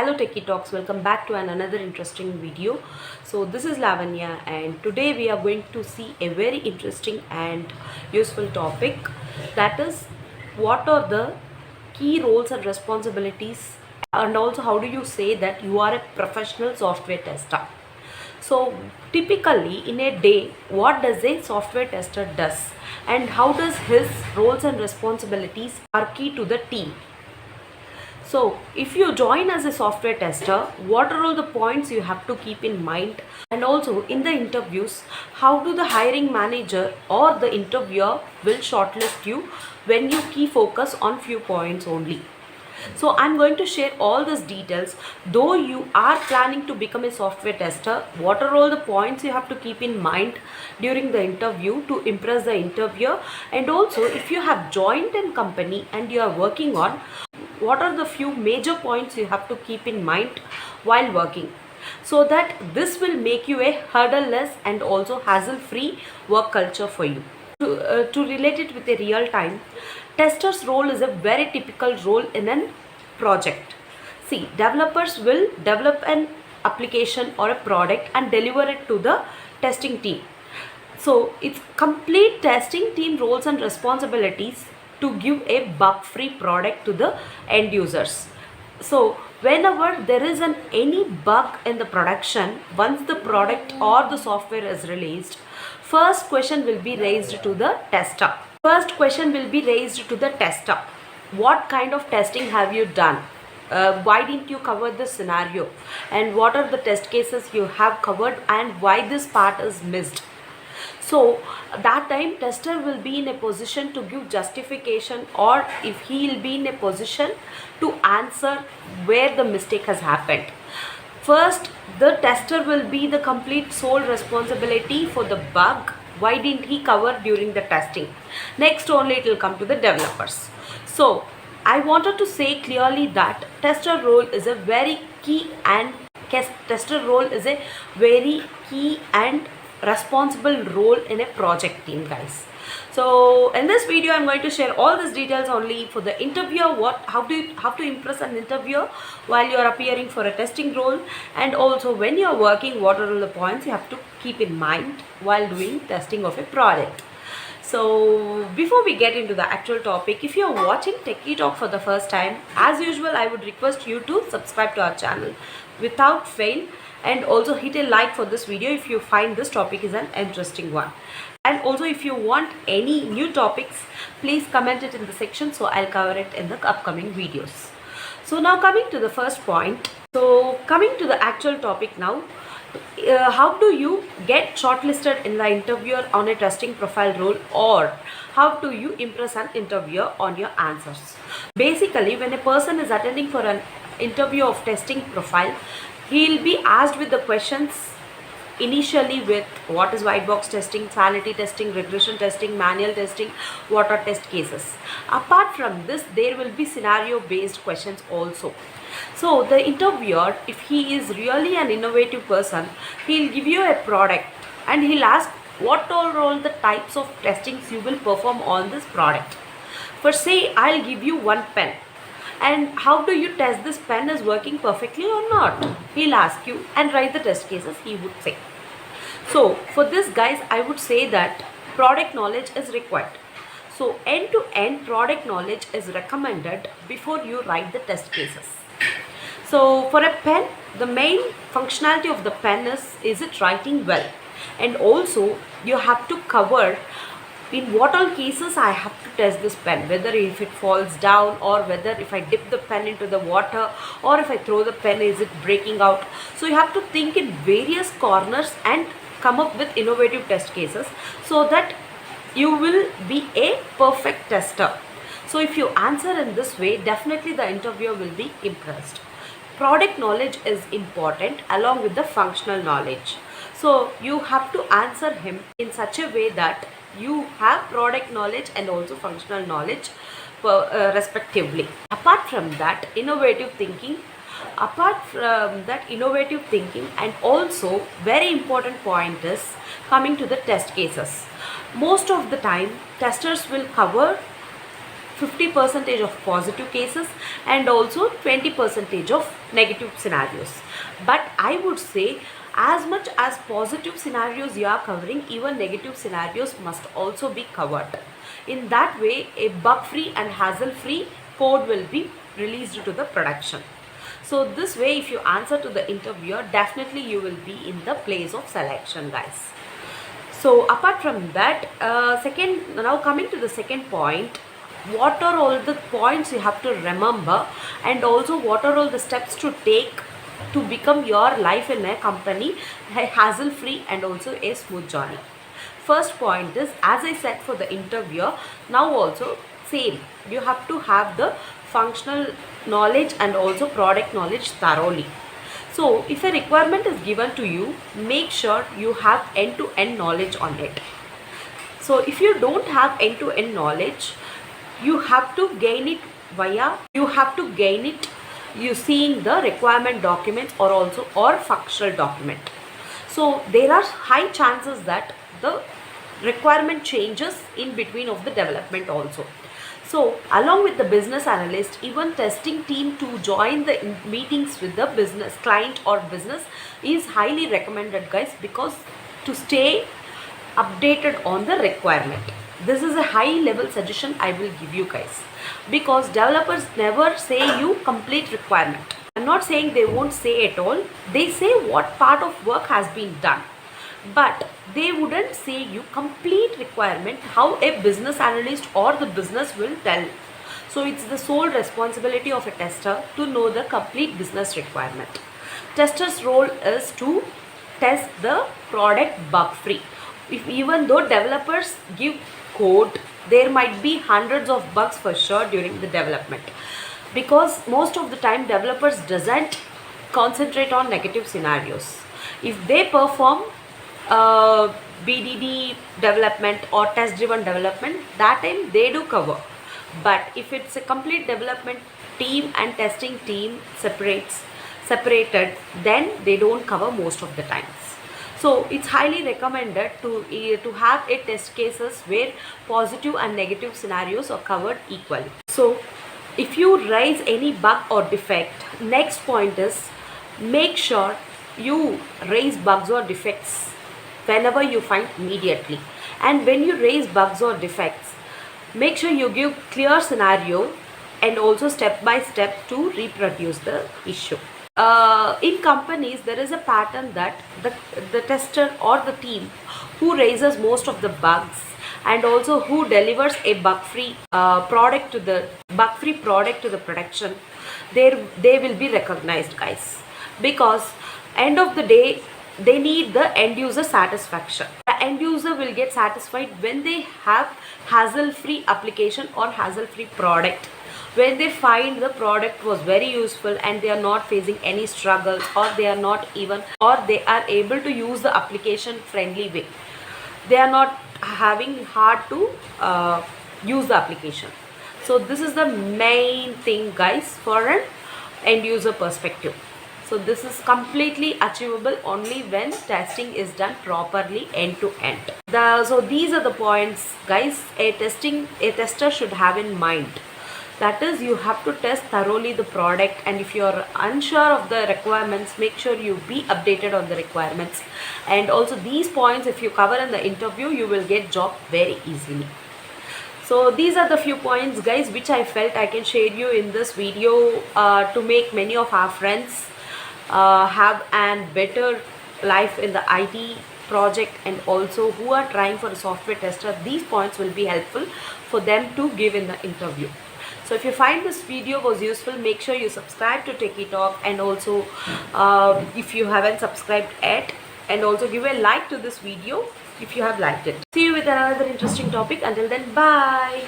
Hello Techie Talks, welcome back to another interesting video. So this is Lavanya and today we are going to see a very interesting and useful topic, that is what are the key roles and responsibilities, and also how do you say that you are a professional software tester. So typically in a day, what does a software tester does and how does his roles and responsibilities are key to the team. So if you join as a software tester, what are all the points you have to keep in mind? And also in the interviews, how do the hiring manager or the interviewer will shortlist you when you key focus on few points only. So I'm going to share all these details. Though you are planning to become a software tester, what are all the points you have to keep in mind during the interview to impress the interviewer? And also if you have joined a company and you are working on, what are the few major points you have to keep in mind while working, so that this will make you a hurdle-less and also hassle-free work culture for you. To relate it with a real time, tester's role is a very typical role in a project. See, developers will develop an application or a product and deliver it to the testing team. So it's complete testing team roles and responsibilities to give a bug-free product to the end users. So whenever there is any bug in the production, once the product or the software is released, first question will be raised to the tester. What kind of testing have you done? Why didn't you cover this scenario? And what are the test cases you have covered and why this part is missed? So that time tester will be in a position to give justification, or if he will be in a position to answer where the mistake has happened. First, the tester will be the complete sole responsibility for the bug. Why didn't he cover during the testing? Next only it will come to the developers. So I wanted to say clearly that tester role is a very key and responsible role in a project team, guys. So in this video I'm going to share all these details only for the interviewer, how to impress an interviewer while you are appearing for a testing role, and also when you are working, what are all the points you have to keep in mind while doing testing of a product. So before we get into the actual topic, if you are watching Techie Talk for the first time, as usual I would request you to subscribe to our channel without fail, and also hit a like for this video if you find this topic is an interesting one. And also if you want any new topics, please comment it in the section, so I'll cover it in the upcoming videos. So now coming to the first point, so coming to the actual topic now, how do you get shortlisted in the interviewer on a testing profile role, or how do you impress an interviewer on your answers? Basically, when a person is attending for an interview of testing profile, he'll be asked with the questions initially with what is white box testing, sanity testing, regression testing, manual testing, what are test cases. Apart from this, there will be scenario based questions also. So the interviewer, if he is really an innovative person, he'll give you a product and he'll ask what are all the types of testings you will perform on this product. For say, I'll give you one pen, and how do you test this pen is working perfectly or not? He'll ask you, and write the test cases, he would say. So for this, guys, I would say that product knowledge is required. So end-to-end product knowledge is recommended before you write the test cases. So for a pen, the main functionality of the pen is it writing well, and also you have to cover in what all cases I have to test this pen, whether if it falls down, or whether if I dip the pen into the water, or if I throw the pen, is it breaking out. So you have to think in various corners and come up with innovative test cases, so that you will be a perfect tester. So if you answer in this way, definitely the interviewer will be impressed. Product knowledge is important along with the functional knowledge. So you have to answer him in such a way that you have product knowledge and also functional knowledge respectively. Apart from that, innovative thinking, and also very important point is coming to the test cases. Most of the time testers will cover 50% of positive cases and also 20% of negative scenarios. But I would say as much as positive scenarios you are covering, even negative scenarios must also be covered. In that way, a bug-free and hassle-free code will be released to the production. So this way, if you answer to the interviewer, definitely you will be in the place of selection, guys. So apart from that, now coming to the second point, what are all the points you have to remember, and also what are all the steps to take to become your life in a company hassle free and also a smooth journey. First point is, as I said for the interviewer, now also same, you have to have the functional knowledge and also product knowledge thoroughly. So if a requirement is given to you, make sure you have end-to-end knowledge on it. So if you don't have end-to-end knowledge, you have to gain it you seeing the requirement documents or functional document. So there are high chances that the requirement changes in between of the development also. So along with the business analyst, even testing team to join the meetings with the business client or business is highly recommended, guys, because to stay updated on the requirement. This is a high level suggestion I will give you, guys, because developers never say you complete requirement. I'm not saying they won't say at all. They say what part of work has been done, but they wouldn't say you complete requirement, how a business analyst or the business will tell. So it's the sole responsibility of a tester to know the complete business requirement. Tester's role is to test the product bug free. Even though developers give code, there might be hundreds of bugs for sure during the development, because most of the time developers doesn't concentrate on negative scenarios. If they perform BDD development or test driven development, that time they do cover. But if it's a complete development team and testing team separated, then they don't cover most of the times. So it's highly recommended to have a test cases where positive and negative scenarios are covered equally. So if you raise any bug or defect, next point is, make sure you raise bugs or defects whenever you find immediately. And when you raise bugs or defects, make sure you give clear scenario and also step by step to reproduce the issue. In companies, there is a pattern that the tester or the team who raises most of the bugs and also who delivers a bug-free product to the production, they will be recognized, guys, because end of the day they need the end user satisfaction. The end user will get satisfied when they have hassle-free application or hassle-free product, when they find the product was very useful and they are not facing any struggles, or they are able to use the application friendly way. They are not having hard to use the application. So this is the main thing, guys, for an end user perspective. So this is completely achievable only when testing is done properly end to end. So these are the points, guys, a tester should have in mind. That is, you have to test thoroughly the product, and if you are unsure of the requirements, make sure you be updated on the requirements. And also these points, if you cover in the interview, you will get job very easily. So these are the few points, guys, which I felt I can share you in this video to make many of our friends have a better life in the IT project, and also who are trying for a software tester. These points will be helpful for them to give in the interview. So if you find this video was useful, make sure you subscribe to Techie Talk, and also if you haven't subscribed yet, and also give a like to this video if you have liked it. See you with another interesting topic. Until then, bye.